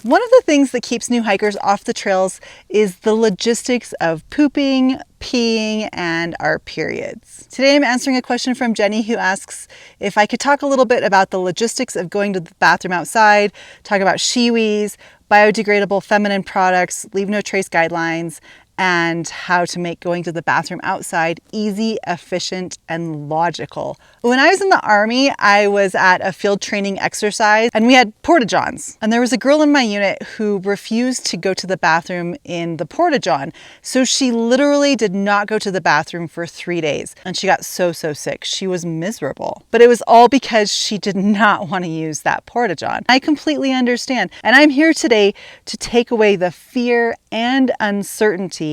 One of the things that keeps new hikers off the trails is the logistics of pooping, peeing, and our periods. Today I'm answering a question from Jenny who asks if I could talk a little bit about the logistics of going to the bathroom outside, talk about shiwis, biodegradable feminine products, leave no trace guidelines, and how to make going to the bathroom outside easy, efficient, and logical. When I was in the Army, I was at a field training exercise and we had porta-johns. And there was a girl in my unit who refused to go to the bathroom in the porta-john. So she literally did not go to the bathroom for 3 days. And she got so sick. She was miserable. But it was all because she did not want to use that porta-john. I completely understand. And I'm here today to take away the fear and uncertainty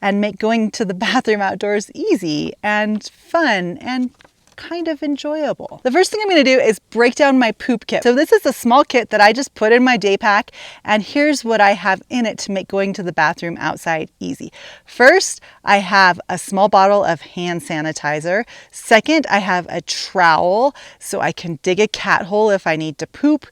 and make going to the bathroom outdoors easy and fun and kind of enjoyable. The first thing I'm going to do is break down my poop kit. So this is a small kit that I just put in my day pack, and here's what I have in it to make going to the bathroom outside easy. First, I have a small bottle of hand sanitizer. Second, I have a trowel so I can dig a cat hole if I need to poop.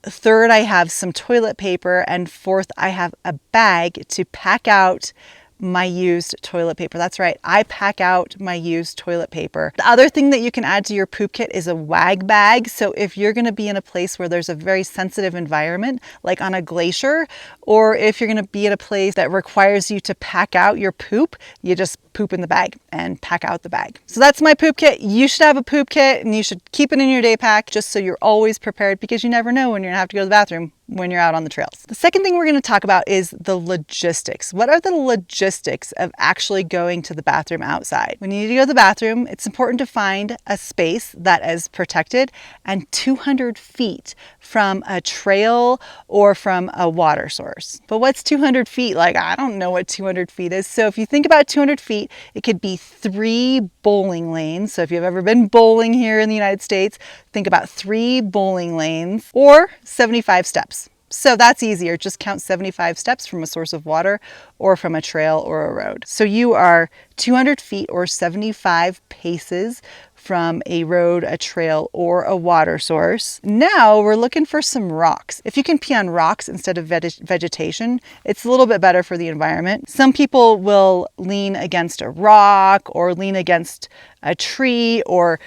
Third, I have some toilet paper, and fourth, I have a bag to pack out my used toilet paper. That's right, I pack out my used toilet paper. The other thing that you can add to your poop kit is a wag bag. So if you're going to be in a place where there's a very sensitive environment, like on a glacier, or if you're going to be at a place that requires you to pack out your poop, you just poop in the bag and pack out the bag. So that's my poop kit. You should have a poop kit and you should keep it in your day pack just so you're always prepared, because you never know when you're gonna have to go to the bathroom when you're out on the trails. The second thing we're going to talk about is the logistics. What are the logistics of actually going to the bathroom outside? When you need to go to the bathroom, it's important to find a space that is protected and 200 feet from a trail or from a water source. But what's 200 feet? Like, I don't know what 200 feet is. So if you think about 200 feet, it could be 3 bowling lanes. So if you've ever been bowling here in the United States, think about 3 bowling lanes or 75 steps. So that's easier. Just count 75 steps from a source of water or from a trail or a road. So you are 200 feet or 75 paces from a road, a trail, or a water source. Now we're looking for some rocks. If you can pee on rocks instead of vegetation, it's a little bit better for the environment. Some people will lean against a rock or lean against a tree or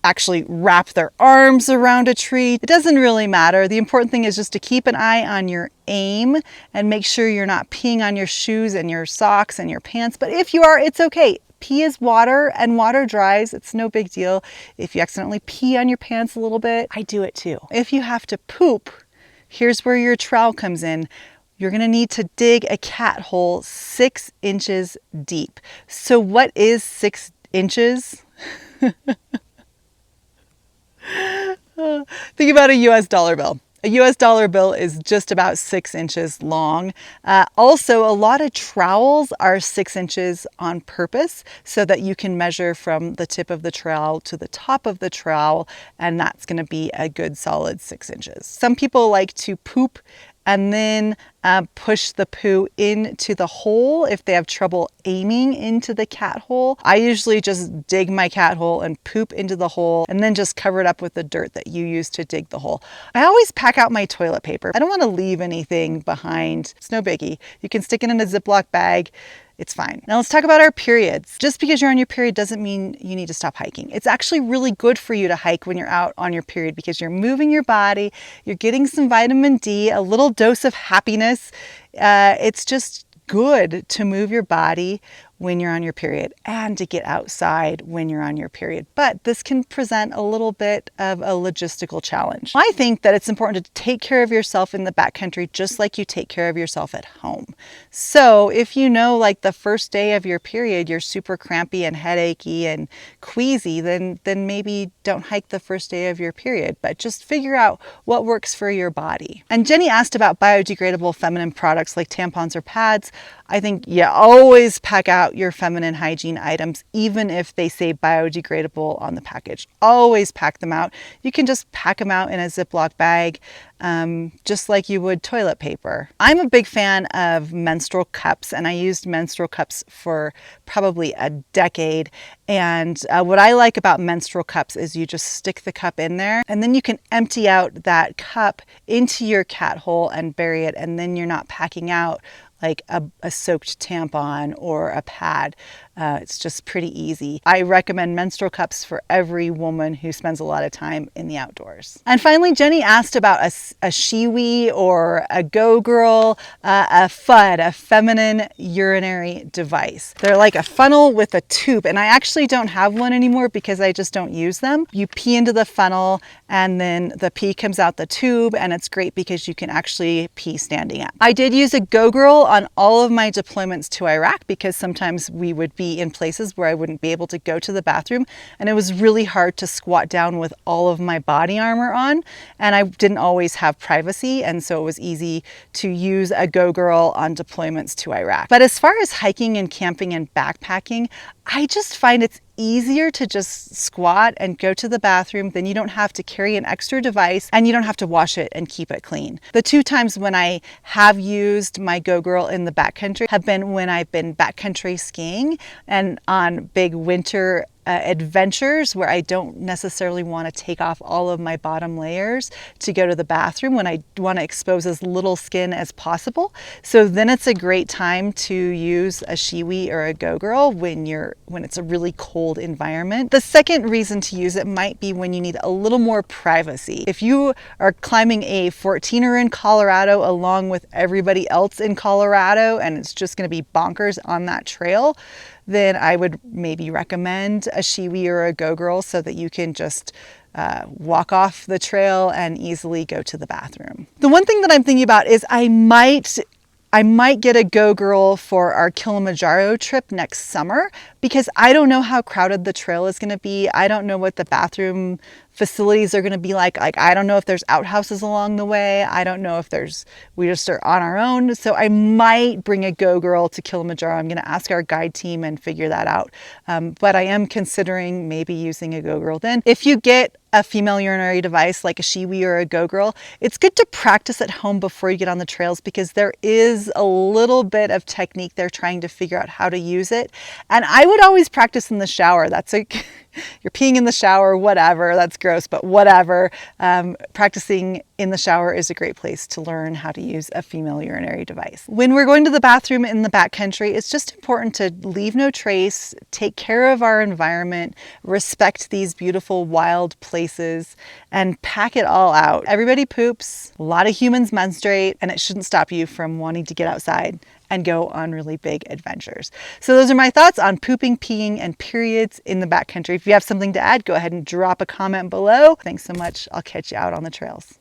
actually wrap their arms around a tree. It doesn't really matter. The important thing is just to keep an eye on your aim and make sure you're not peeing on your shoes and your socks and your pants. But if you are, it's okay. Pee is water and water dries. It's no big deal. If you accidentally pee on your pants a little bit, I do it too. If you have to poop, here's where your trowel comes in. You're going to need to dig a cat hole 6 inches deep. So what is 6 inches? Think about a US dollar bill. A US dollar bill is just about 6 inches long. Also, a lot of trowels are 6 inches on purpose so that you can measure from the tip of the trowel to the top of the trowel, and that's going to be a good solid 6 inches. Some people like to poop and then push the poo into the hole if they have trouble aiming into the cat hole. I usually just dig my cat hole and poop into the hole and then just cover it up with the dirt that you use to dig the hole. I always pack out my toilet paper. I don't want to leave anything behind. It's no biggie. You can stick it in a Ziploc bag. It's fine. Now let's talk about our periods. Just because you're on your period doesn't mean you need to stop hiking. It's actually really good for you to hike when you're out on your period because you're moving your body, you're getting some vitamin D, a little dose of happiness. It's just good to move your body when you're on your period and to get outside when you're on your period. But this can present a little bit of a logistical challenge. I think that it's important to take care of yourself in the backcountry just like you take care of yourself at home. So if you know like the first day of your period you're super crampy and headachy and queasy, then maybe don't hike the first day of your period, but just figure out what works for your body. And Jenny asked about biodegradable feminine products like tampons or pads. I think you always pack out your feminine hygiene items, even if they say biodegradable on the package. Always pack them out. You can just pack them out in a Ziploc bag, just like you would toilet paper. I'm a big fan of menstrual cups, and I used menstrual cups for probably a decade. And what I like about menstrual cups is you just stick the cup in there, and then you can empty out that cup into your cat hole and bury it, and then you're not packing out like a soaked tampon or a pad. It's just pretty easy. I recommend menstrual cups for every woman who spends a lot of time in the outdoors. And finally, Jenny asked about a Shiwi or a Go Girl, a FUD, a feminine urinary device. They're like a funnel with a tube, and I actually don't have one anymore because I just don't use them. You pee into the funnel and then the pee comes out the tube, and it's great because you can actually pee standing up. I did use a Go Girl on all of my deployments to Iraq because sometimes we would be in places where I wouldn't be able to go to the bathroom, and it was really hard to squat down with all of my body armor on, and I didn't always have privacy, and so it was easy to use a Go Girl on deployments to Iraq. But as far as hiking and camping and backpacking, I just find it's easier to just squat and go to the bathroom. Then you don't have to carry an extra device, and you don't have to wash it and keep it clean. The 2 times when I have used my Go Girl in the backcountry have been when I've been backcountry skiing and on big winter adventures where I don't necessarily want to take off all of my bottom layers to go to the bathroom, when I want to expose as little skin as possible. So then it's a great time to use a Shiwi or a Go Girl when it's a really cold environment. The second reason to use it might be when you need a little more privacy. If you are climbing a 14er in Colorado along with everybody else in Colorado and it's just going to be bonkers on that trail, then I would maybe recommend a Shiwi or a Go Girl so that you can just walk off the trail and easily go to the bathroom. The one thing that I'm thinking about is I might get a Go Girl for our Kilimanjaro trip next summer because I don't know how crowded the trail is going to be. I don't know what the bathroom facilities are going to be like. I don't know if there's outhouses along the way. I don't know if we just are on our own. So I might bring a Go Girl to Kilimanjaro. I'm going to ask our guide team and figure that out. But I am considering maybe using a Go Girl then. If you get a female urinary device like a Shiwi or a Go Girl, it's good to practice at home before you get on the trails because there is a little bit of technique there trying to figure out how to use it. And I would always practice in the shower. That's like, you're peeing in the shower, whatever, that's gross, but whatever. Practicing in the shower is a great place to learn how to use a female urinary device. When we're going to the bathroom in the backcountry, it's just important to leave no trace, take care of our environment, respect these beautiful wild places, and pack it all out. Everybody poops, a lot of humans menstruate, and it shouldn't stop you from wanting to get outside and go on really big adventures. So those are my thoughts on pooping, peeing, and periods in the backcountry. If you have something to add, go ahead and drop a comment below. Thanks so much. I'll catch you out on the trails.